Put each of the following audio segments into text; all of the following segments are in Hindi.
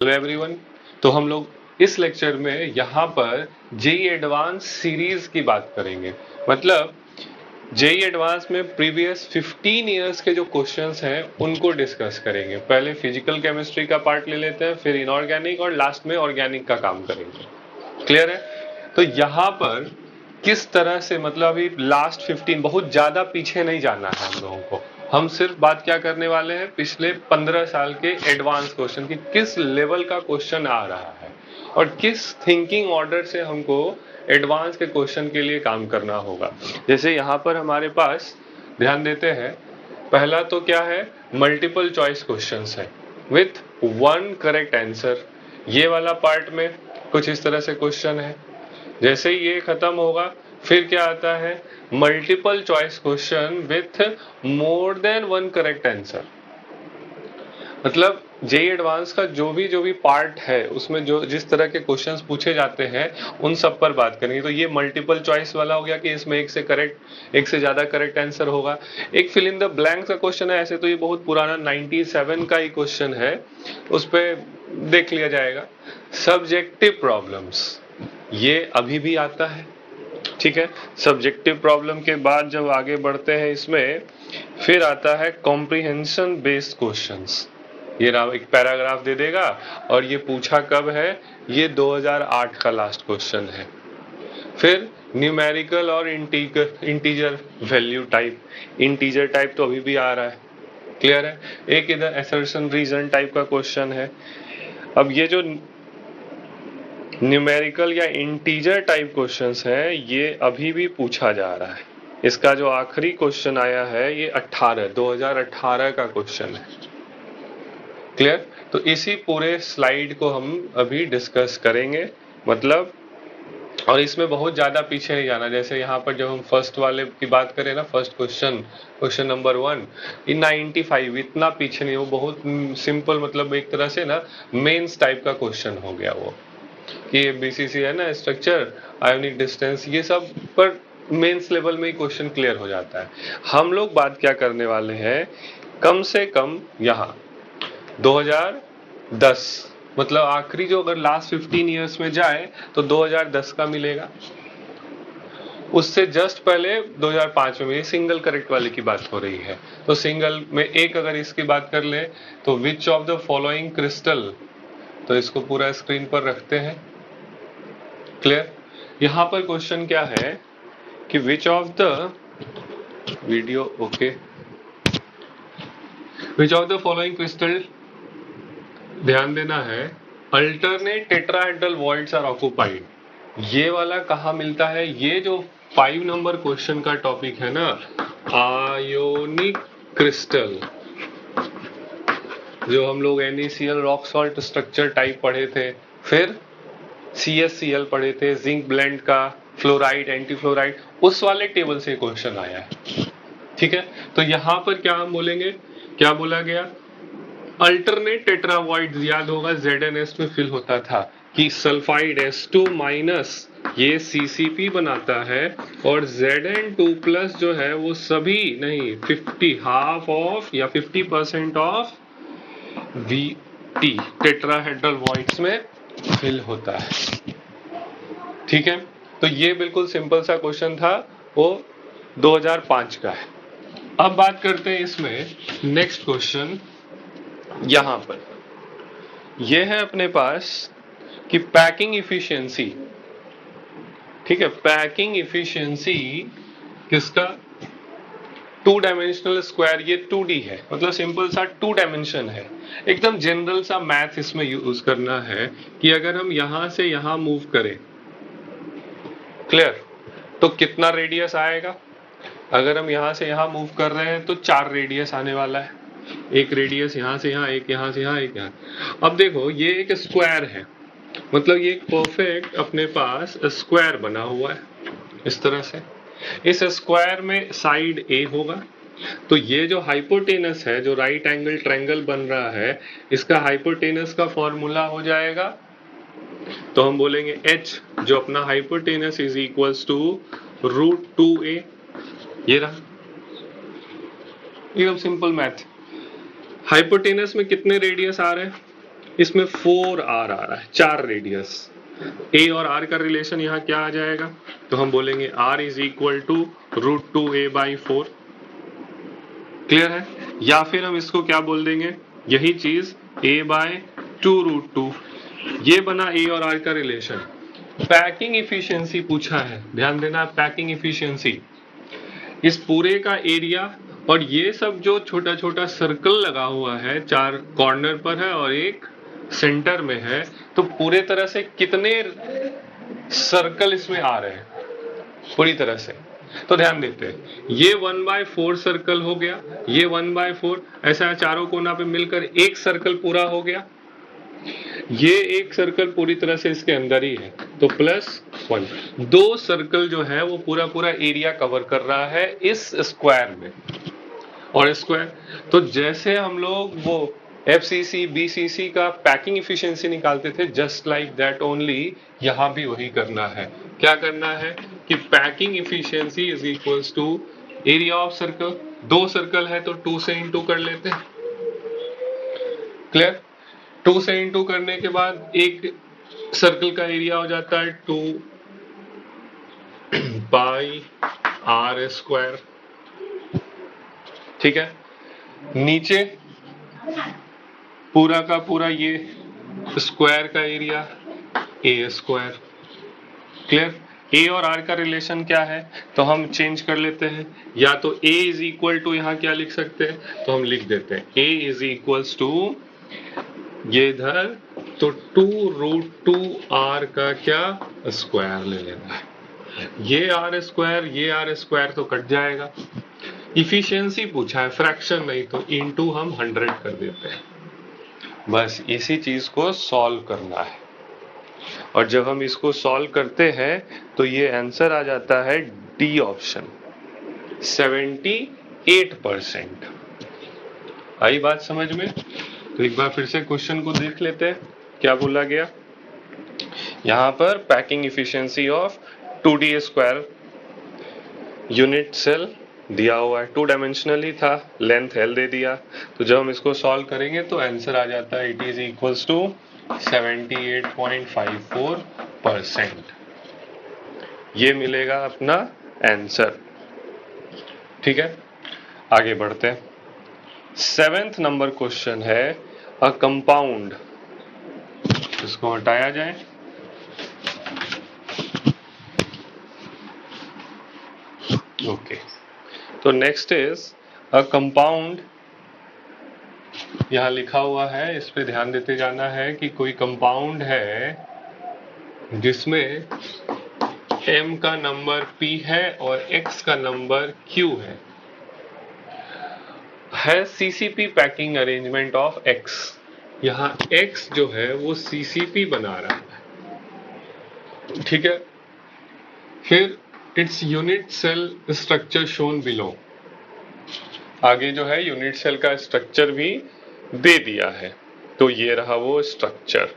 Hello everyone. तो हम लोग इस लेक्चर में यहाँ पर जेई एडवांस सीरीज की बात करेंगे। मतलब जेई एडवांस में प्रीवियस 15 इयर्स के जो क्वेश्चंस हैं उनको डिस्कस करेंगे। पहले फिजिकल केमिस्ट्री का पार्ट ले लेते हैं, फिर इनऑर्गेनिक और लास्ट में ऑर्गेनिक का काम करेंगे। क्लियर है? तो यहाँ पर किस तरह से, मतलब अभी लास्ट 15, बहुत ज्यादा पीछे नहीं जाना है हम लोगों को। हम सिर्फ बात क्या करने वाले हैं, पिछले 15 साल के एडवांस क्वेश्चन की, किस लेवल का क्वेश्चन आ रहा है और किस थिंकिंग ऑर्डर से हमको एडवांस के क्वेश्चन के लिए काम करना होगा। जैसे यहाँ पर हमारे पास ध्यान देते हैं, पहला तो क्या है, मल्टीपल चॉइस क्वेश्चंस है विथ वन करेक्ट आंसर। ये वाला पार्ट में कुछ इस तरह से क्वेश्चन है। जैसे ही ये खत्म होगा फिर क्या आता है, multiple choice question with more than one correct answer. मतलब जेई एडवांस का जो भी पार्ट है उसमें जो जिस तरह के क्वेश्चंस पूछे जाते हैं उन सब पर बात करेंगे। तो ये मल्टीपल चॉइस वाला हो गया कि इसमें एक से ज्यादा करेक्ट आंसर होगा। एक फिल इन द ब्लैंक्स का क्वेश्चन है, ऐसे तो ये बहुत पुराना 97 का ही क्वेश्चन है, उस पर देख लिया जाएगा। सब्जेक्टिव प्रॉब्लम्स ये अभी भी आता है, ठीक है। सब्जेक्टिव प्रॉब्लम के बाद जब आगे बढ़ते हैं इसमें, फिर आता है कॉम्प्रिहेंशन बेस्ड क्वेश्चंस। ये एक पैराग्राफ दे देगा और ये पूछा कब है, ये 2008 का लास्ट क्वेश्चन है। फिर न्यूमेरिकल और integer value type. Integer type तो अभी भी आ रहा है, क्लियर है। एक इधर असर्शन रीजन टाइप का क्वेश्चन है। अब ये जो न्यूमेरिकल या इंटीजर टाइप क्वेश्चंस है ये अभी भी पूछा जा रहा है। इसका जो आखिरी क्वेश्चन आया है ये 2018 का क्वेश्चन है, क्लियर। तो इसी पूरे स्लाइड को हम अभी डिस्कस करेंगे, मतलब, और इसमें बहुत ज्यादा पीछे नहीं जाना। जैसे यहाँ पर जब हम फर्स्ट वाले की बात करें ना, फर्स्ट क्वेश्चन नंबर 1 इन 95, इतना पीछे नहीं, वो बहुत सिंपल, मतलब एक तरह से ना मेंस टाइप का क्वेश्चन हो गया वो, कि बीसीसी है ना, स्ट्रक्चर, आयोनिक डिस्टेंस, ये सब पर मेंस लेवल में ही क्वेश्चन क्लियर हो जाता है। हम लोग बात क्या करने वाले हैं, कम से कम यहाँ 2010, मतलब आखिरी जो अगर लास्ट 15 इयर्स में जाए तो 2010 का मिलेगा। उससे जस्ट पहले 2005 में सिंगल करेक्ट वाले की बात हो रही है। तो सिंगल में एक अगर इसकी बात कर ले तो विच ऑफ द फॉलोइंग क्रिस्टल, तो इसको पूरा स्क्रीन पर रखते हैं, क्लियर। यहां पर क्वेश्चन क्या है कि which of the video, okay, which of the following crystal, ध्यान देना है, alternate tetrahedral voids are occupied. ये वाला कहाँ मिलता है, ये जो 5 नंबर क्वेश्चन का टॉपिक है ना, आयोनिक क्रिस्टल, जो हम लोग NaCl rock salt structure type पढ़े थे, फिर CsCl पढ़े थे, जिंक ब्लेंड का, फ्लोराइड, एंटी फ्लोराइड, उस वाले टेबल से क्वेश्चन आया है, ठीक है। तो यहां पर क्या हम बोलेंगे, क्या बोला गया, अल्टरनेट टेट्रावॉइड, याद होगा ZnS में फिल होता था कि सल्फाइड S2 माइनस ये CCP बनाता है और Zn2 प्लस जो है वो सभी नहीं, 50 हाफ ऑफ या 50% ऑफ VT टेट्राहेड्रल वॉइड्स में फिल होता है, ठीक है। तो ये बिल्कुल सिंपल सा क्वेश्चन था, वो 2005 का है। अब बात करते हैं इसमें नेक्स्ट क्वेश्चन। यहां पर यह है अपने पास कि पैकिंग इफिशिएंसी, ठीक है, पैकिंग इफिशिएंसी किसका, 2 डायमेंशनल स्क्वायर, ये 2D है, मतलब सिंपल सा 2 डायमेंशन है। एकदम जनरल सा मैथ इसमें यूज करना है कि अगर हम यहां से यहां मूव करें, क्लियर, तो कितना रेडियस आएगा। अगर हम यहां से यहां मूव कर रहे हैं तो 4 रेडियस आने वाला है, एक रेडियस यहां से यहां, एक यहां से यहां, एक यहां। अब देखो ये एक स्क्वायर है, मतलब ये एक परफेक्ट अपने पास स्क्वायर बना हुआ है इस तरह से। इस स्क्वायर में साइड A होगा, तो ये जो हाइपोटेनस है, जो राइट एंगल ट्रायंगल बन रहा है, इसका हाइपोटेनस का फॉर्मूला हो जाएगा, तो हम बोलेंगे H, जो अपना hypotenuse is equals to √2a। ये रहा एकदम सिंपल मैथ। हाइपोटेनस में कितने रेडियस आ रहे हैं, इसमें 4r आ रहा है, 4 रेडियस। a और r का रिलेशन यहाँ क्या आ जाएगा, तो हम बोलेंगे r is equal to √2a/4। Clear है? या फिर हम इसको क्या बोल देंगे, यही चीज a/2√2। ये बना a और r का रिलेशन। पैकिंग इफिशियंसी पूछा है, ध्यान देना, पैकिंग इफिशियंसी इस पूरे का एरिया और ये सब जो छोटा छोटा सर्कल लगा हुआ है, 4 कॉर्नर पर है और एक सेंटर में है, तो पूरे तरह से कितने सर्कल इसमें आ रहे हैं पूरी तरह से। तो ध्यान देते हैं, ये 1/4 सर्कल हो गया, ये 1/4, ऐसा चारों कोना पे मिलकर एक सर्कल पूरा हो गया। ये एक सर्कल पूरी तरह से इसके अंदर ही है, तो +1। 2 सर्कल जो है वो पूरा पूरा एरिया कवर कर रहा है इस स्क्वायर में। और स्क्वायर, तो जैसे हम लोग वो FCC BCC का पैकिंग इफिशियंसी निकालते थे, जस्ट लाइक दैट ओनली यहां भी वही करना है। क्या करना है कि packing efficiency is equals to area of circle. 2 circle है तो 2 से इंटू कर लेते हैं। क्लियर? 2 से इंटू करने के बाद एक सर्कल का एरिया हो जाता है 2πr²। ठीक है, नीचे पूरा का पूरा ये स्क्वायर का एरिया a²। क्लियर? a और r का रिलेशन क्या है, तो हम चेंज कर लेते हैं। या तो a इज इक्वल टू, यहां क्या लिख सकते हैं, तो हम लिख देते हैं a इज इक्वल्स टू, ये इधर तो 2√2r का क्या स्क्वायर ले लेना है। ये r² तो कट जाएगा। इफिशियंसी पूछा है, फ्रैक्शन नहीं, तो इनटू हम 100 कर देते हैं। बस इसी चीज को सॉल्व करना है। और जब हम इसको सॉल्व करते हैं तो ये आंसर आ जाता है डी ऑप्शन, 78%। आई बात समझ में? तो एक बार फिर से क्वेश्चन को देख लेते हैं, क्या बोला गया यहां पर। Packing efficiency of 2D² unit cell दिया हुआ है, 2 डायमेंशनल ही था, लेंथ L दे दिया। तो जब हम इसको सॉल्व करेंगे तो आंसर आ जाता है, इट इज इक्वल्स टू 78.54%। ये मिलेगा अपना आंसर। ठीक है, आगे बढ़ते हैं। 7th नंबर क्वेश्चन है अ कंपाउंड। इसको हटाया जाए। ओके, तो नेक्स्ट इज अ कंपाउंड। यहां लिखा हुआ है, इस पे ध्यान देते जाना है कि कोई कंपाउंड है जिसमें m का नंबर p है और x का नंबर q है CCP packing arrangement of x। यहां x जो है वो CCP बना रहा है। ठीक है, फिर it's unit cell structure shown below. आगे जो है यूनिट सेल का स्ट्रक्चर भी दे दिया है, तो ये रहा वो स्ट्रक्चर,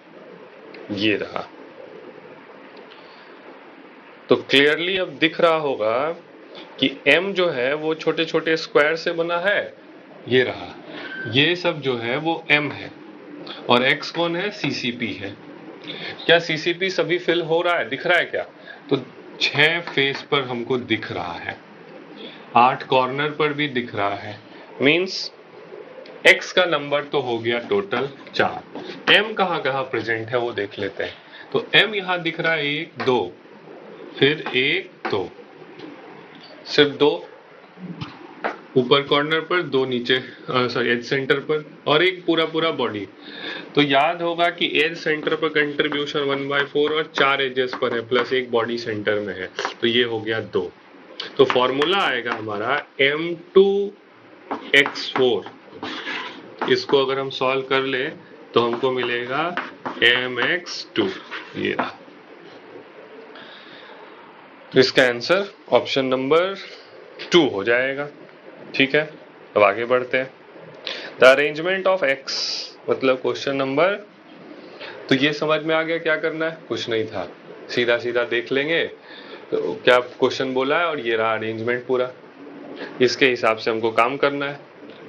ये रहा। तो क्लियरली अब दिख रहा होगा कि m जो है वो छोटे छोटे स्क्वायर से बना है, ये रहा। ये सब जो है वो m है और x कौन है, CCP है। क्या CCP सभी फिल हो रहा है, दिख रहा है क्या? तो 6 फेस पर हमको दिख रहा है, 8 कॉर्नर पर भी दिख रहा है। मींस x का नंबर तो हो गया टोटल 4। m कहां कहां प्रेजेंट है वो देख लेते हैं। तो m यहां दिख रहा है 1 2, फिर 1 2, सिर्फ 2 ऊपर कॉर्नर पर, 2 नीचे सॉरी एज सेंटर पर, और एक पूरा पूरा बॉडी। तो याद होगा कि एज सेंटर पर कंट्रीब्यूशन 1/4 और 4 एजेस पर है, प्लस एक बॉडी सेंटर में है, तो ये हो गया 2। तो फॉर्मूला आएगा हमारा m2x4। इसको अगर हम सॉल्व कर ले तो हमको मिलेगा mx2। ये रहा, तो इसका आंसर ऑप्शन नंबर 2 हो जाएगा। ठीक है, अब आगे बढ़ते हैं। द अरेंजमेंट ऑफ x, मतलब क्वेश्चन नंबर, तो ये समझ में आ गया क्या करना है, कुछ नहीं था, सीधा सीधा देख लेंगे तो क्या क्वेश्चन बोला है, और ये रहा अरेंजमेंट पूरा। इसके हिसाब से हमको काम करना है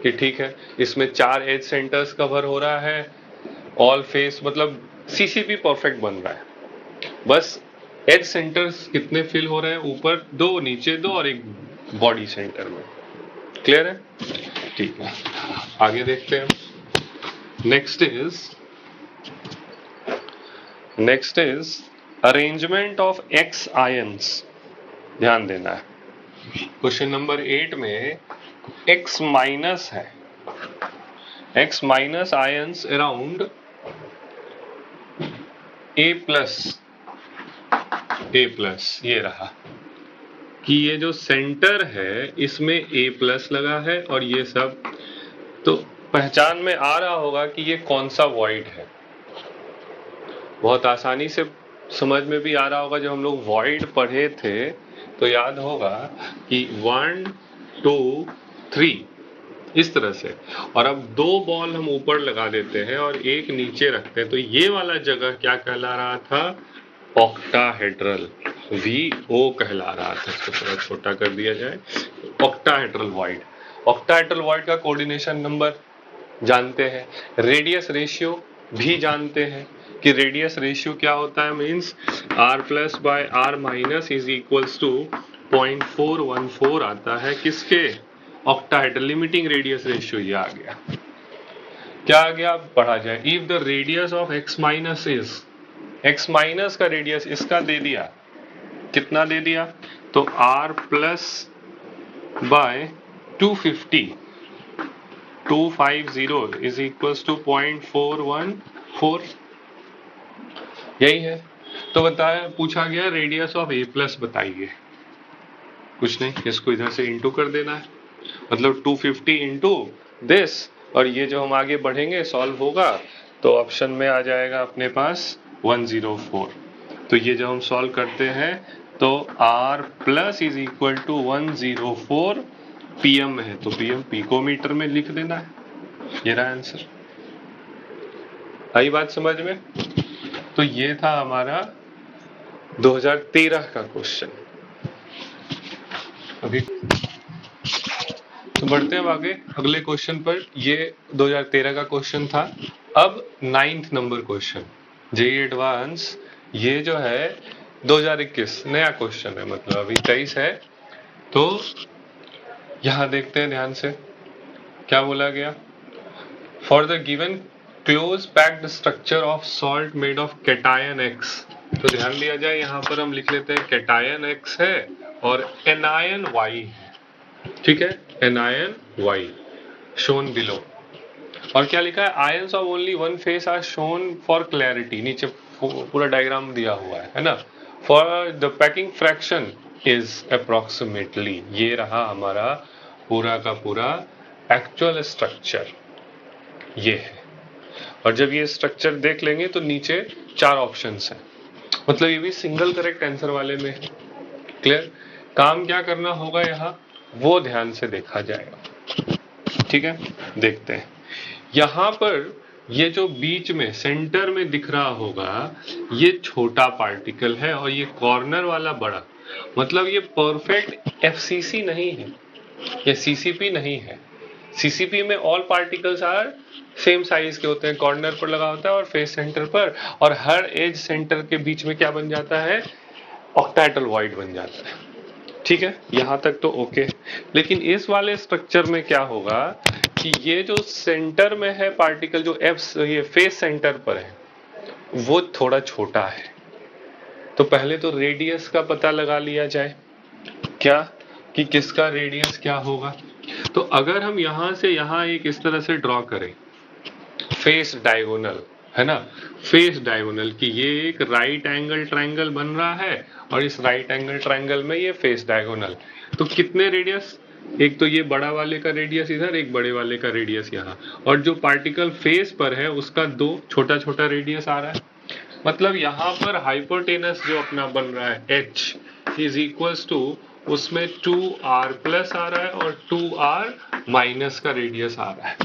कि ठीक है, इसमें 4 एज सेंटर्स कवर हो रहा है, ऑल फेस मतलब सीसीपी परफेक्ट बन रहा है। बस एज सेंटर्स कितने फिल हो रहे हैं, ऊपर दो, नीचे दो और एक बॉडी सेंटर में। क्लियर है? ठीक है, आगे देखते हैं। Next is arrangement of x ions. ध्यान देना है, क्वेश्चन नंबर 8 में एक्स माइनस है, x minus ions around a plus, ये रहा कि ये जो सेंटर है इसमें ए प्लस लगा है और ये सब, तो पहचान में आ रहा होगा कि ये कौन सा वॉइड है। बहुत आसानी से समझ में भी आ रहा होगा, जब हम लोग वॉइड पढ़े थे तो याद होगा कि 1 2 3 इस तरह से, और अब दो बॉल हम ऊपर लगा देते हैं और एक नीचे रखते हैं, तो ये वाला जगह क्या कहला रहा था? ऑक्टाहेड्रल, VO कहला रहा था। इसको थोड़ा छोटा कर दिया जाए, ऑक्टाहेड्रल वॉइड। ऑक्टाहेड्रल वॉइड का कोऑर्डिनेशन नंबर जानते हैं, रेडियस रेशियो भी जानते हैं कि रेडियस रेशियो क्या होता है, means r plus by r minus is equals to 0.414 आता है किसके? ऑक्टाहेड्रल। लिमिटिंग रेडियस रेशियो ये आ गया। क्या आ गया? पढ़ा जाए। If the radius of x minus is, x minus का रेडियस इसका दे दिया, कितना दे दिया? तो r plus by 250 is equals to 0.414, यही है। तो बताया, पूछा गया रेडियस ऑफ a प्लस बताइए। कुछ नहीं, इसको इधर से इंटू कर देना है, मतलब 250 इंटू दिस, और ये जो हम आगे बढ़ेंगे सॉल्व होगा तो ऑप्शन में आ जाएगा अपने पास 104। तो ये जो हम सॉल्व करते हैं तो r plus is equal to 104 pm में है, तो pm पिकोमीटर में लिख देना है। ये रहा आंसर। आई बात समझ में? तो ये था हमारा 2013 का क्वेश्चन। अभी तो बढ़ते हैं आगे अगले क्वेश्चन पर। ये 2013 का क्वेश्चन था। अब 9th number question JEE advance, ये जो है 2021 नया क्वेश्चन है, मतलब अभी 23 है। तो यहां देखते हैं ध्यान से क्या बोला गया। For the given close packed structure of salt made of cation X, तो ध्यान दिया जाए यहां पर हम लिख लेते हैं कैटायन X है और एनायन Y है। ठीक है, एनायन Y शोन बिलो। और क्या लिखा है? Ions of only one face are shown for clarity. नीचे पूरा डायग्राम दिया हुआ है ना। For the packing fraction is approximately, ये रहा हमारा पूरा का पूरा एक्चुअल स्ट्रक्चर, ये है। और जब ये स्ट्रक्चर देख लेंगे तो नीचे 4 ऑप्शंस हैं, मतलब ये भी सिंगल करेक्ट आंसर वाले में। क्लियर? काम क्या करना होगा यहाँ, वो ध्यान से देखा जाएगा। ठीक है, देखते हैं। यहां पर ये जो बीच में सेंटर में दिख रहा होगा, ये छोटा पार्टिकल है और ये कॉर्नर वाला बड़ा, मतलब ये परफेक्ट FCC नहीं है, ये CCP नहीं है। CCP में all particles are same size के होते हैं, कॉर्नर पर लगा होता है और फेस सेंटर पर, और हर एज सेंटर के बीच में क्या बन जाता है? ऑक्टाहेड्रल वॉइड बन जाता है। ठीक है, यहां तक तो ओके। लेकिन इस वाले स्ट्रक्चर में क्या होगा कि ये जो सेंटर में है पार्टिकल, जो ये फेस सेंटर पर है, वो थोड़ा छोटा है। तो पहले तो रेडियस का पता लगा लिया जाए, क्या कि किसका रेडियस क्या होगा। तो अगर हम यहां से यहां एक इस तरह से ड्रॉ करें, फेस डायगोनल है ना, फेस डायगोनल कि ये एक राइट एंगल ट्रायंगल बन रहा है और इस राइट एंगल ट्रायंगल में ये फेस डायगोनल, तो कितने रेडियस? एक तो ये बड़ा वाले का रेडियस इधर, एक बड़े वाले का रेडियस यहाँ, और जो पार्टिकल फेस पर है उसका 2 छोटा छोटा रेडियस आ रहा है। मतलब यहाँ पर हाइपोटेनस जो अपना बन रहा है H इज इक्वल्स टू, उसमें 2r प्लस आ रहा है और 2r माइनस का रेडियस आ रहा है।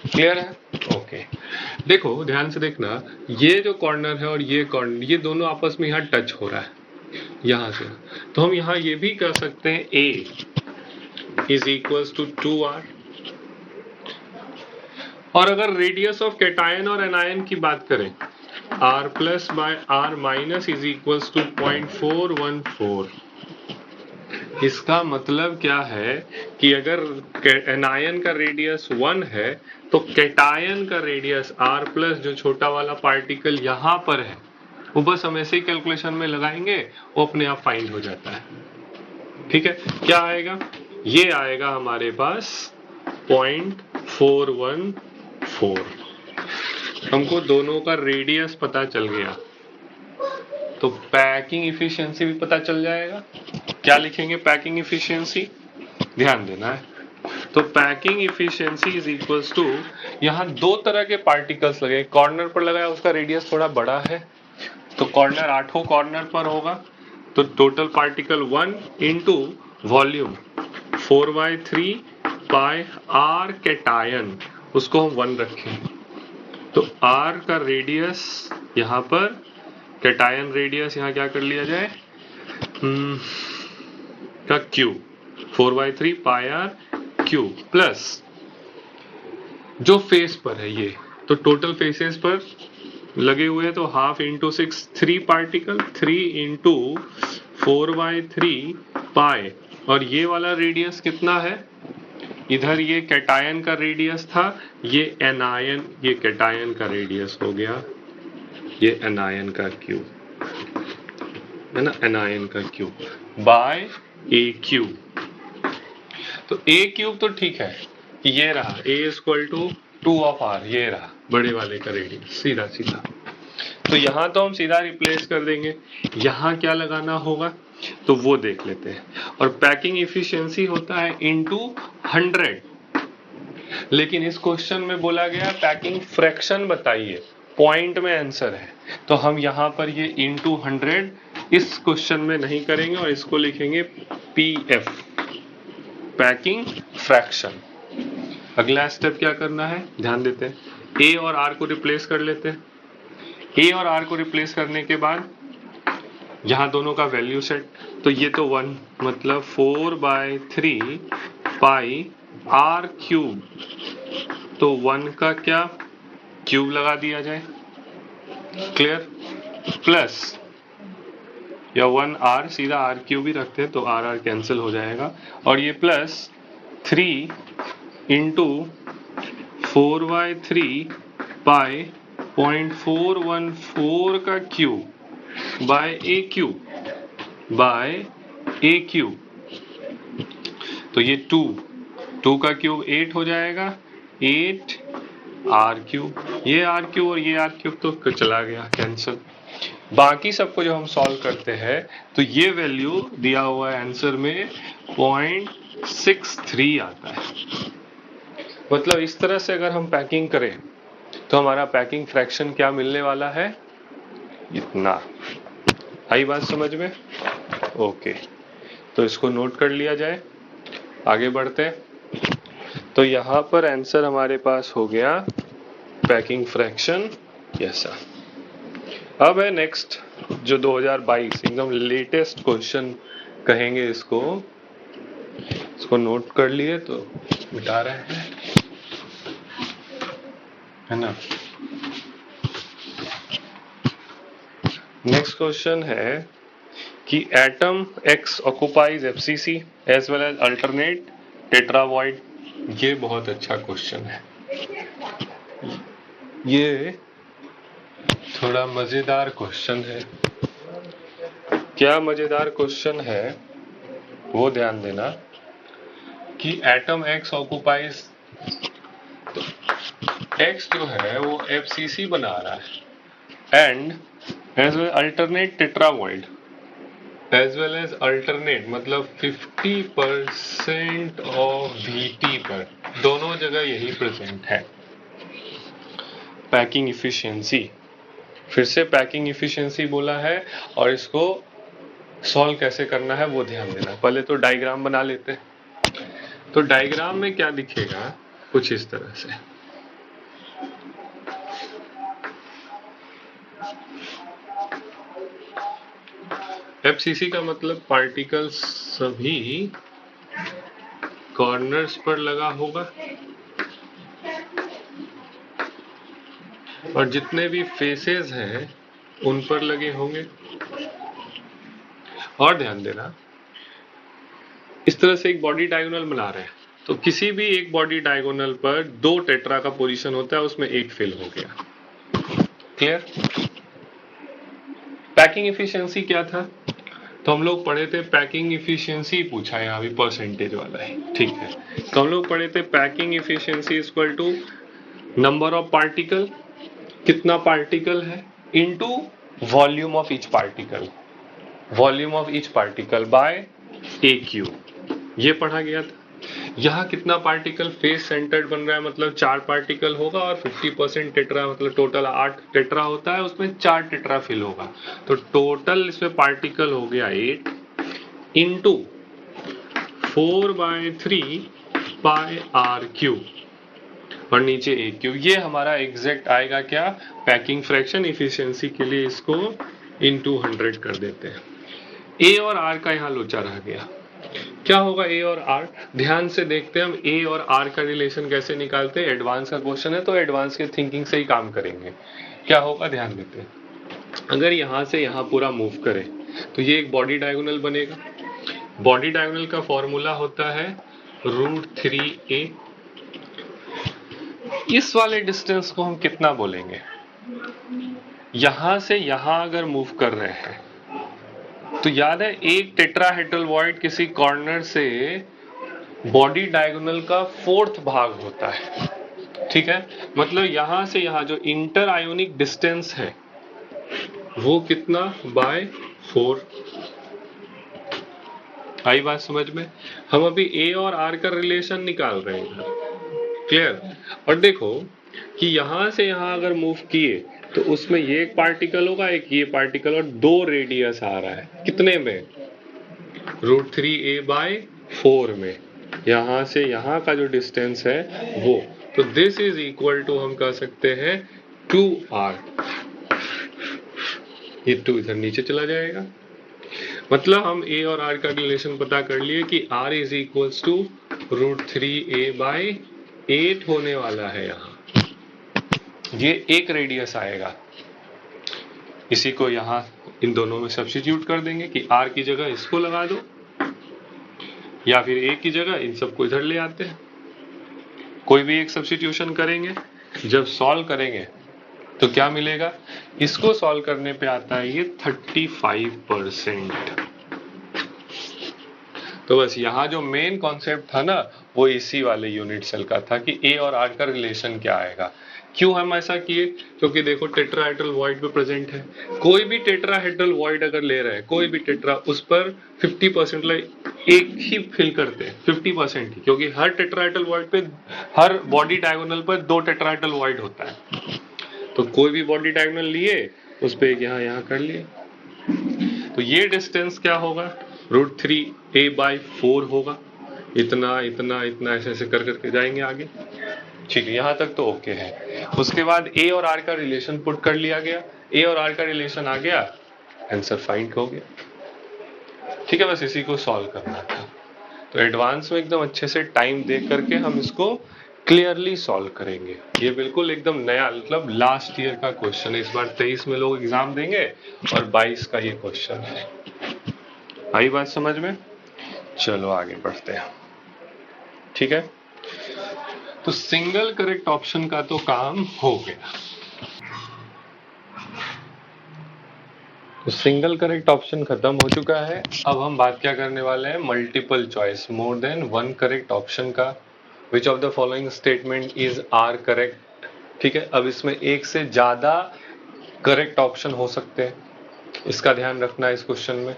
क्लियर है? ओके। देखो ध्यान से देखना, ये जो कॉर्नर है और ये कॉर्नर, ये दोनों आपस में यहाँ टच हो रहा है यहां से, तो हम यहाँ ये भी कर सकते हैं A is equals to 2r, और अगर रेडियस ऑफ कैटायन और एनायन की बात करें, r plus by r minus is equals to 0.414। इसका मतलब क्या है कि अगर एनायन का रेडियस 1 है तो कैटायन का रेडियस r प्लस जो छोटा वाला पार्टिकल यहाँ पर है वो बस हम ऐसे ही कैलकुलेशन में लगाएंगे, वो अपने आप फाइंड हो जाता है। ठीक है, क्या आएगा? ये आएगा हमारे पास 0.414। हमको दोनों का रेडियस पता चल गया तो पैकिंग इफिशिएंसी भी पता चल जाएगा। क्या लिखेंगे पैकिंग इफिशिएंसी? ध्यान देना है। तो packing efficiency is equals to, यहाँ दो तरह के पार्टिकल्स लगे, कॉर्नर पर लगाया उसका रेडियस थोड़ा बड़ा है तो कॉर्नर 8 कॉर्नर पर होगा, तो total particle 1 into volume 4/3 pi R cation, उसको हम 1 रखें तो आर का रेडियस यहाँ पर, कैटायन रेडियस यहाँ क्या कर लिया जाए का cube, 4/3 pi R cube plus जो फेस पर है ये, तो टोटल फेसेस पर लगे हुए हैं तो हाफ इंटू 6, 3 पार्टिकल, 3 इंटू 4/3 पाई, और ये वाला रेडियस कितना है? इधर ये कैटायन का रेडियस था, ये एनायन, ये कैटायन का रेडियस हो गया, ये एनायन का क्यूब है ना, एनायन का क्यूब बाय ए क्यूब। तो ए क्यूब तो ठीक है कि ये रहा a equal to 2 of r, ये रहा बड़े वाले का रेडियस सीधा सीधा। तो यहां तो हम सीधा रिप्लेस कर देंगे, यहां क्या लगाना होगा तो वो देख लेते हैं। और पैकिंग इफिशिएंसी होता है इनटू 100, लेकिन इस क्वेश्चन में बोला गया पैकिंग फ्रैक्शन बताइए, पॉइंट में आंसर है, तो हम यहां पर ये इनटू 100 इस क्वेश्चन में नहीं करेंगे और इसको लिखेंगे पीएफ, पैकिंग फ्रैक्शन। अगला स्टेप क्या करना है ध्यान देते हैं, ए और आर को रिप्लेस कर लेते हैं। ए और आर को रिप्लेस करने के बाद यहां दोनों का वैल्यू सेट, तो ये तो 1 मतलब 4/3 पाई आर क्यूब, तो 1 का क्या क्यूब लगा दिया जाए, क्लियर, प्लस या 1 आर, सीधा आर क्यूब भी रखते हैं तो आर आर कैंसिल हो जाएगा, और ये प्लस 3 इंटू 4/3 पाई 0.414 का cube by A cube, by A cube, तो ये 2 का क्यूब 8 हो जाएगा, 8 आर क्यूब, ये आर क्यूब और ये आर क्यूब तो चला गया कैंसिल। बाकी सबको जब हम सॉल्व करते हैं तो ये वैल्यू दिया हुआ है आंसर में 0.63 आता है। मतलब इस तरह से अगर हम पैकिंग करें तो हमारा पैकिंग फ्रैक्शन क्या मिलने वाला है, इतना। आई बात समझ में? ओके, तो इसको नोट कर लिया जाए, आगे बढ़ते हैं। तो यहां पर आंसर हमारे पास हो गया पैकिंग फ्रैक्शन ऐसा। अब है नेक्स्ट जो 2022 एकदम लेटेस्ट क्वेश्चन कहेंगे इसको नोट कर लिए तो मिटा रहे हैं, है ना। नेक्स्ट क्वेश्चन है कि atom X occupies FCC as well as alternate tetravoid. ये बहुत अच्छा क्वेश्चन है, ये थोड़ा मजेदार क्वेश्चन है। क्या मजेदार क्वेश्चन है वो ध्यान देना कि एटम X ऑक्युपाइज, तो X जो है वो FCC बना रहा है and as well alternate tetravoid, as well as alternate मतलब 50% ऑफ VT पर, दोनों जगह यही प्रेजेंट है। पैकिंग इफिशिएंसी, फिर से पैकिंग इफिशिएंसी बोला है और इसको सॉल्व कैसे करना है वो ध्यान देना। पहले तो डायग्राम बना लेते हैं। तो डायग्राम में क्या दिखेगा कुछ इस तरह से, FCC का मतलब पार्टिकल्स सभी कॉर्नर्स पर लगा होगा, और जितने भी फेसेस हैं उन पर लगे होंगे। और ध्यान देना, इस तरह से एक बॉडी डायगोनल बना रहे हैं, तो किसी भी एक बॉडी डायगोनल पर दो टेट्रा का पोजीशन होता है, उसमें एक फिल हो गया। क्लियर? पैकिंग एफिशिएंसी क्या था? तो हम लोग पढ़े थे पैकिंग एफिशिएंसी, पूछा है यहाँ भी परसेंटेज वाला है, ठीक है। तो हम लोग पढ़े थे packing efficiency equal to number of particle, कितना पार्टिकल है, into volume of each particle, volume of each particle by AQ, ये पढ़ा गया था। यहाँ कितना पार्टिकल फेस सेंटर्ड बन रहा है, मतलब 4 पार्टिकल होगा और 50% टेट्रा, मतलब टोटल 8 टेट्रा होता है, उसमें 4 टेट्रा फिल होगा, तो टोटल इसमें पार्टिकल हो गया 8 इंटू 4/3 पाई RQ और नीचे AQ। ये हमारा एग्जैक्ट आएगा क्या, पैकिंग फ्रैक्शन। इफिशियंसी के लिए इसको इंटू 100 कर देते हैं। A और R का यहाँ लोचा रह गया, क्या होगा A और R? ध्यान से देखते हैं हम A और R का रिलेशन कैसे निकालते हैं। एडवांस का क्वेश्चन है तो एडवांस के थिंकिंग से ही काम करेंगे। क्या होगा, ध्यान देते हैं। अगर यहां से यहां पूरा मूव करें तो ये एक बॉडी डायगोनल बनेगा। बॉडी डायगोनल का फॉर्मूला होता है √3a। इस वाले डिस्टेंस को हम कितना बोलेंगे, यहां से यहां अगर मूव कर रहे हैं तो याद है एक टेट्राहेड्रल वॉइड किसी कॉर्नर से बॉडी डायगोनल का 4th भाग होता है, ठीक है। मतलब यहां से यहां जो इंटर आयोनिक डिस्टेंस है वो कितना, बाय 4। आई बात समझ में? हम अभी A और R का रिलेशन निकाल रहे हैं, क्लियर? और देखो कि यहां से यहां अगर मूव किए तो उसमें ये एक पार्टिकल होगा, एक ये पार्टिकल, और 2 रेडियस आ रहा है, कितने में, √3a/4 में। यहां से यहां का जो डिस्टेंस है वो, तो दिस इज इक्वल टू हम कह सकते हैं 2r। ये 2 इधर नीचे चला जाएगा, मतलब हम A और R का रिलेशन पता कर लिए कि R is equals to √3a/8 होने वाला है। यहाँ ये एक रेडियस आएगा, इसी को यहां इन दोनों में सब्स्टिट्यूट कर देंगे कि R की जगह इसको लगा दो, या फिर A की जगह इन सबको इधर ले आते हैं। कोई भी एक सब्स्टिट्यूशन करेंगे, जब सॉल्व करेंगे तो क्या मिलेगा, इसको सॉल्व करने पे आता है ये 35%। तो बस यहाँ जो मेन कॉन्सेप्ट था ना वो इसी वाले यूनिट सेल का था कि A और R का रिलेशन क्या आएगा। क्यों हम ऐसा किए, क्योंकि देखो टेट्राहेड्रल वॉइड पे प्रेजेंट है, कोई भी टेट्राहेड्रल वॉइड अगर ले रहा है, कोई भी टेट्रा, उस पर 50% एक ही फिल करते हैं, 50% ही, क्योंकि हर टेट्राहेड्रल वॉइड पे, हर बॉडी डायगोनल पर 2 टेट्राहेड्रल वॉइड होता है। तो कोई भी बॉडी डायगोनल लिए उस पे एक यहाँ कर लिए, तो ये डिस्टेंस क्या होगा, √3a/4 होगा। इतना इतना इतना ऐसे ऐसे कर करके जाएंगे आगे, ठीक है। यहाँ तक तो ओके है। उसके बाद A और R का रिलेशन पुट कर लिया गया, A और R का रिलेशन आ गया, आंसर फाइंड हो गया, ठीक है। बस इसी को सॉल्व करना था। तो एडवांस में एकदम अच्छे से टाइम दे करके हम इसको क्लियरली सॉल्व करेंगे। ये बिल्कुल एकदम नया, मतलब लास्ट ईयर का क्वेश्चन है। इस बार 23 में लोग एग्जाम देंगे और 22 का ये क्वेश्चन है। आई बात समझ में? चलो आगे बढ़ते हैं, ठीक है। तो सिंगल करेक्ट ऑप्शन का तो काम हो गया। तो सिंगल करेक्ट ऑप्शन खत्म हो चुका है। अब हम बात क्या करने वाले हैं, multiple choice, more than one correct option का। Which of the following statement is are correct, ठीक है। अब इसमें एक से ज्यादा करेक्ट ऑप्शन हो सकते हैं, इसका ध्यान रखना है इस क्वेश्चन में।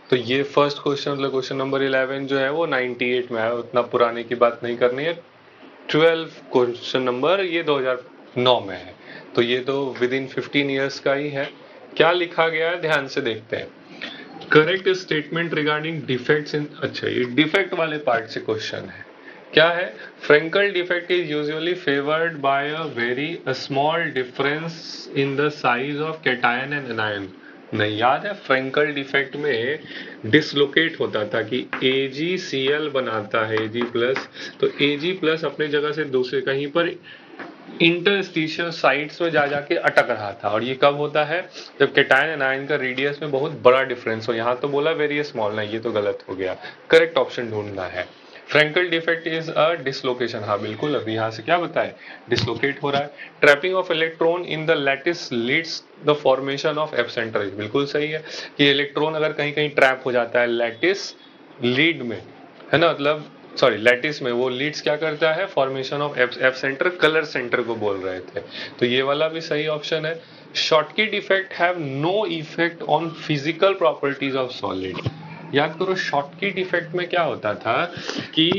तो ये फर्स्ट क्वेश्चन, मतलब क्वेश्चन नंबर 11 जो है वो 98 में है, उतना पुराने की बात नहीं करनी है। 12 क्वेश्चन नंबर ये 2009 में है, तो ये तो विद इन 15 ईयर्स का ही है। क्या लिखा गया है ध्यान से देखते हैं। Correct statement regarding defects in, अच्छा ये डिफेक्ट वाले पार्ट से क्वेश्चन है। क्या है, Frenkel defect is usually favoured by a very small difference in the size of cation and anion. नहीं याद है, फ्रेंकल डिफेक्ट में डिसलोकेट होता था कि AgCl बनाता है Ag+, तो Ag+ अपने जगह से दूसरे कहीं पर इंटरस्टिशियल साइट्स में जा जाके अटक रहा था। और ये कब होता है? जब कैटायन एनायन का रेडियस में बहुत बड़ा डिफरेंस हो। यहाँ तो बोला वेरी स्मॉल, नहीं, ये तो गलत हो गया। करेक्ट ऑप्शन ढूंढना है। Frenkel defect is a dislocation. हाँ बिल्कुल, अभी यहाँ से क्या बताए, डिसलोकेट हो रहा है। Trapping of electron in the lattice leads the formation of एब्सेंटर। बिल्कुल सही है कि इलेक्ट्रॉन अगर कहीं कहीं ट्रैप हो जाता है लैटिस लीड में, है ना, मतलब सॉरी लैटिस में, वो लीड्स क्या करता है, formation of F centre, colour centre को बोल रहे थे। तो ये वाला भी सही ऑप्शन है। Schottky defect have no effect on physical properties of solid. याद करो शॉटकी डिफेक्ट में क्या होता था कि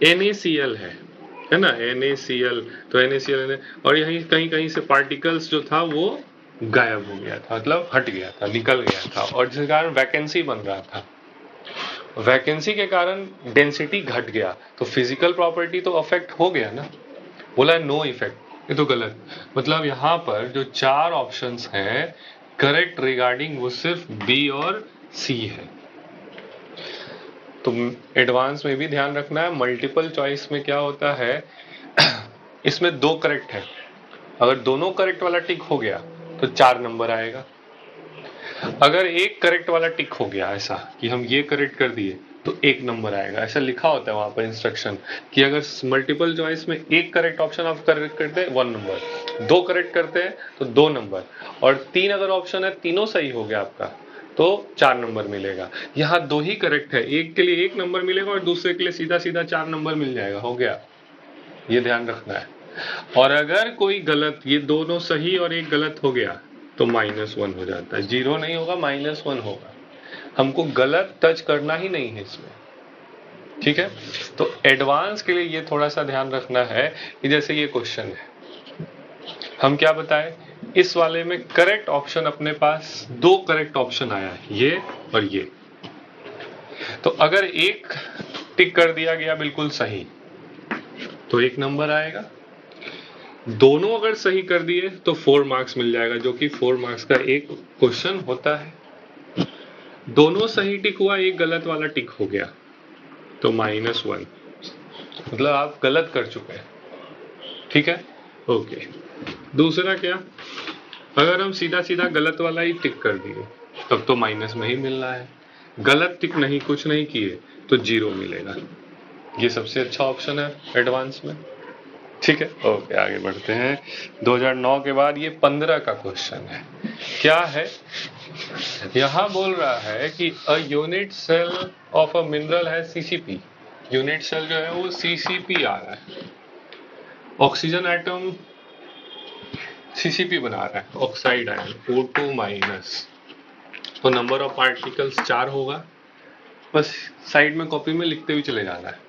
NaCl है ना, NaCl, तो NaCl और यहीं कहीं कहीं से पार्टिकल्स जो था वो गायब हो गया था, मतलब हट गया था, निकल गया था, और जिस कारण वैकेंसी बन रहा था। वैकेंसी के कारण डेंसिटी घट गया, तो फिजिकल प्रॉपर्टी तो अफेक्ट हो गया ना। बोला नो इफेक्ट, ये तो गलत। मतलब यहाँ पर जो 4 ऑप्शंस हैं करेक्ट रिगार्डिंग वो सिर्फ बी और सी है। तो एडवांस में भी ध्यान रखना है। मल्टीपल चॉइस में क्या होता है, इसमें 2 करेक्ट है, अगर दोनों करेक्ट वाला टिक हो गया तो 4 नंबर आएगा। अगर एक करेक्ट वाला टिक हो गया, ऐसा कि हम ये करेक्ट कर दिए, तो 1 नंबर आएगा। ऐसा लिखा होता है वहां पर इंस्ट्रक्शन कि अगर मल्टीपल चॉइस में एक करेक्ट ऑप्शन आप करेक्ट करते हैं 1 नंबर, 2 करेक्ट करते हैं तो 2 नंबर, और 3 अगर ऑप्शन है तीनों सही हो गया आपका तो 4 नंबर मिलेगा। यहाँ 2 ही करेक्ट है, एक के लिए 1 नंबर मिलेगा और दूसरे के लिए सीधा सीधा 4 नंबर मिल जाएगा, हो गया। ये ध्यान रखना है। और अगर कोई गलत, ये दोनों सही और एक गलत हो गया तो -1 हो जाता है, 0 नहीं होगा, -1 होगा। हमको गलत टच करना ही नहीं है इसमें, ठीक है। तो एडवांस के लिए ये थोड़ा सा ध्यान रखना है कि जैसे ये क्वेश्चन है, हम क्या बताएं, इस वाले में करेक्ट ऑप्शन अपने पास 2 करेक्ट ऑप्शन आया है, ये और ये। तो अगर एक टिक कर दिया गया बिल्कुल सही तो 1 नंबर आएगा, दोनों अगर सही कर दिए तो 4 मार्क्स मिल जाएगा, जो कि 4 मार्क्स का एक क्वेश्चन होता है। दोनों सही टिक हुआ, एक गलत वाला टिक हो गया तो -1, मतलब आप गलत कर चुके हैं, ठीक है। ओके, दूसरा क्या, अगर हम सीधा सीधा गलत वाला ही टिक कर दिए तब तो माइनस में ही मिलना है, गलत टिक नहीं, कुछ नहीं किए तो 0 मिलेगा। ये सबसे अच्छा ऑप्शन है एडवांस में, ठीक है। ओके, आगे बढ़ते हैं। 2009 के बाद ये 15 का क्वेश्चन है। क्या है, यहां बोल रहा है कि a unit cell of a mineral है CCP। यूनिट सेल जो है वो CCP आ रहा है, ऑक्सीजन एटम CCP बना रहा है, ऑक्साइड आयन O2-, तो नंबर ऑफ पार्टिकल्स 4 होगा। बस साइड में कॉपी में लिखते हुए चले जाना है।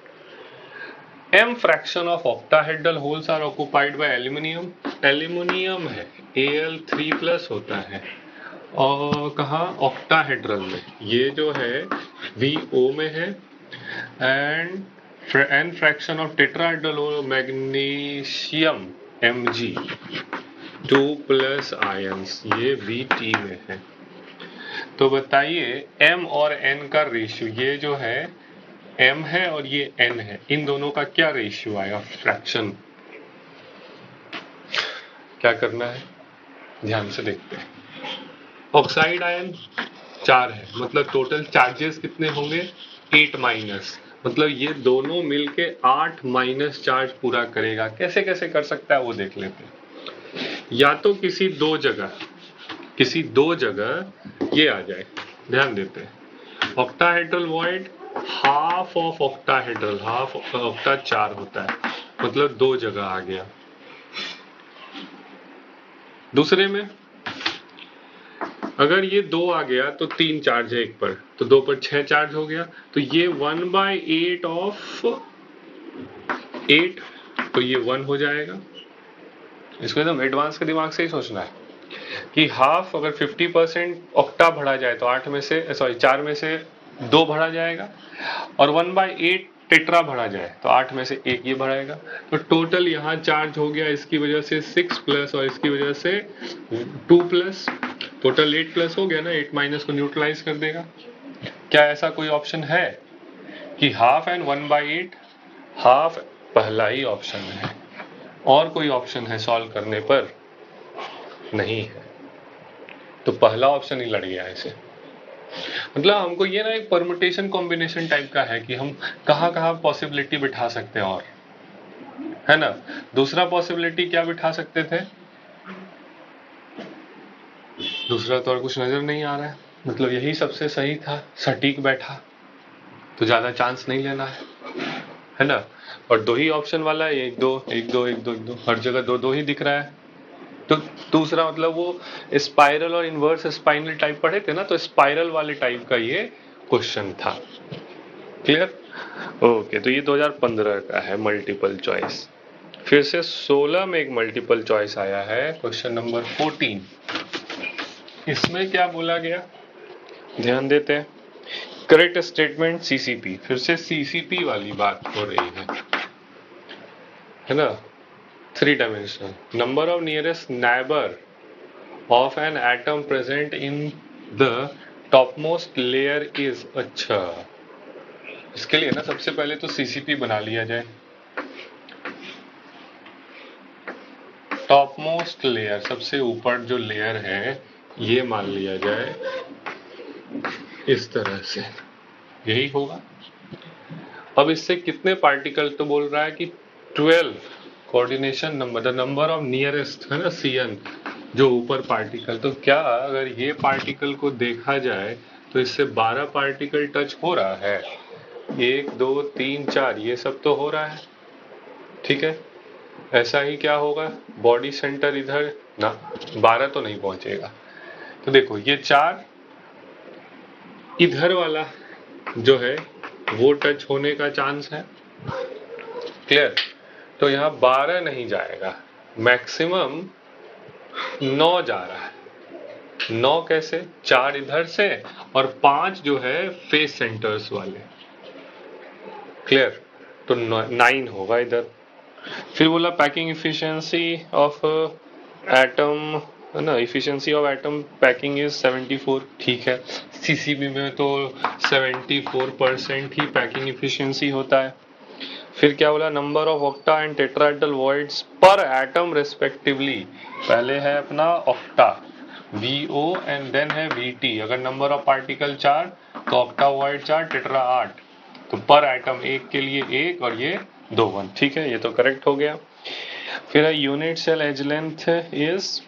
M fraction of octahedral holes are occupied by aluminium। Aluminium है, Al3+ होता है, और कहा ऑक्टाहेड्रल में, ये जो है VO में है। And N fraction of tetrahedral magnesium Mg 2+ ions, ये VT में है। तो बताइए M और N का रेशियो, ये जो है M है और ये N है, इन दोनों का क्या रेशियो आएगा, फ्रैक्शन। क्या करना है, ध्यान से देखते हैं। ऑक्साइड आयन 4 है, मतलब टोटल चार्जेस कितने होंगे, 8-, मतलब ये दोनों मिलके 8- चार्ज पूरा करेगा। कैसे कैसे कर सकता है वो देख लेते हैं। या तो किसी दो जगह ये आ जाए, ध्यान देते हैं। Octahedral void half of octahedral, half octa 4 होता है, मतलब 2 जगह आ गया। दूसरे में अगर ये 2 आ गया तो 3 चार्ज है एक पर, तो 2 पर 6 चार्ज हो गया, तो ये 1/8 ऑफ 8, तो ये 1 हो जाएगा। इसको एकदम एडवांस के दिमाग से ही सोचना है कि हाफ अगर 50% ऑक्टा भरा जाए तो 4 में से 2 भरा जाएगा, और 1/8 टेट्रा भरा जाए तो 8 में से 1 ये भराएगा। तो टोटल यहाँ चार्ज हो गया इसकी वजह से 6+ और इसकी वजह से 2+, टोटल 8+ हो गया ना, 8- को न्यूट्रलाइज कर देगा। क्या ऐसा कोई ऑप्शन है कि हाफ एंड 1/8? हाफ पहला ही ऑप्शन है, और कोई ऑप्शन है सॉल्व करने पर? नहीं है, तो पहला ऑप्शन ही लड़ गया ऐसे। मतलब हमको ये ना एक परमुटेशन कॉम्बिनेशन टाइप का है कि हम कहाँ कहाँ पॉसिबिलिटी बिठा सकते हैं, और है ना। दूसरा पॉसिबिलिटी क्या बिठा सकते थे? दूसरा तो और कुछ नजर नहीं आ रहा है, मतलब यही सबसे सही था, सटीक बैठा, तो ज्यादा चांस नहीं लेना है ना। और दो ही ऑप्शन वाला है, एक दो एक दो एक दो एक दो, हर जगह दो दो ही दिख रहा है। तो दूसरा मतलब वो स्पाइरल और इनवर्स स्पाइनल टाइप पढ़े थे ना, तो स्पाइरल वाले टाइप का ये क्वेश्चन था। क्लियर? ओके, तो ये 2015 का है मल्टीपल चॉइस। फिर से 16 में एक मल्टीपल चॉइस आया है, क्वेश्चन नंबर 14। इसमें क्या बोला गया, ध्यान देते हैं। करेक्ट स्टेटमेंट सीसीपी, फिर से सीसीपी वाली बात हो रही है ना। 3 dimensional number of nearest neighbour of an atom present in the topmost layer is. अच्छा, इसके लिए ना सबसे पहले तो सीसीपी बना लिया जाए। टॉपमोस्ट लेयर, सबसे ऊपर जो लेयर है, ये मान लिया जाए इस तरह से, यही होगा। अब इससे कितने पार्टिकल, तो बोल रहा है कि 12 coordination number, the number of nearest है ना, सीएन, जो ऊपर पार्टिकल। तो क्या अगर ये पार्टिकल को देखा जाए तो इससे 12 पार्टिकल टच हो रहा है, 1 2 3 4, ये सब तो हो रहा है, ठीक है। ऐसा ही क्या होगा, बॉडी सेंटर इधर ना, 12 तो नहीं पहुंचेगा। तो देखो ये 4 इधर वाला जो है वो टच होने का चांस है। क्लियर? तो यहां 12 नहीं जाएगा, मैक्सिमम 9 जा रहा है। 9 कैसे, 4 इधर से और 5 जो है फेस सेंटर्स वाले। क्लियर? तो 9 होगा इधर। फिर बोला पैकिंग इफिशिएंसी ऑफ एटम, है ना, efficiency of atom packing is 74। ठीक है, सीसीबी में तो 74% ही पैकिंग इफिशिएंसी होता है। फिर क्या बोला, number of octa and tetrahedral voids पर एटम रेस्पेक्टिवली। पहले है अपना ऑक्टा, VO, एंड देन है VT। अगर नंबर ऑफ पार्टिकल 4 तो ऑक्टा वॉइड 4, टेट्रा 8, तो पर एटम एक के लिए 1 और ये 2 1। ठीक है, ये तो करेक्ट हो गया। फिर है unit cell edge length is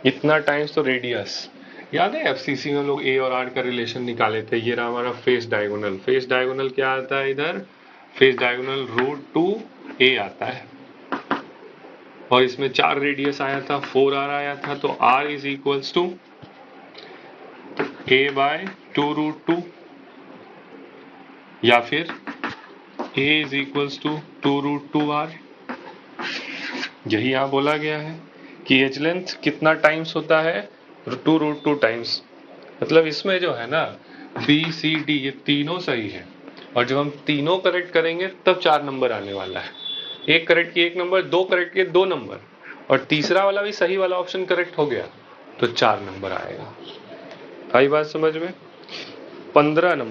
इतना टाइम्स तो रेडियस। याद है एफसीसी में लोग ए और आर का रिलेशन निकाले थे। ये रहा हमारा फेस डायगोनल। फेस डायगोनल क्या आता है इधर, फेस डायगोनल √2a आता है, और इसमें 4 रेडियस आया था, 4r आया था, तो r is equals to a/2√2, या फिर a is equals to 2√2r। यही यहां बोला गया है कि एज लेंथ कितना टाइम्स होता है, 2√2 टाइम्स। मतलब इसमें जो है ना बी सी डी ये तीनों सही है, और जब हम तीनों करेक्ट करेंगे तब 4 नंबर आने वाला है। एक करेक्ट की 1 नंबर, 2 करेक्ट के 2 नंबर, और तीसरा वाला भी सही वाला ऑप्शन करेक्ट हो गया तो 4 नंबर आएगा। आई बात समझ में? 15 नंबर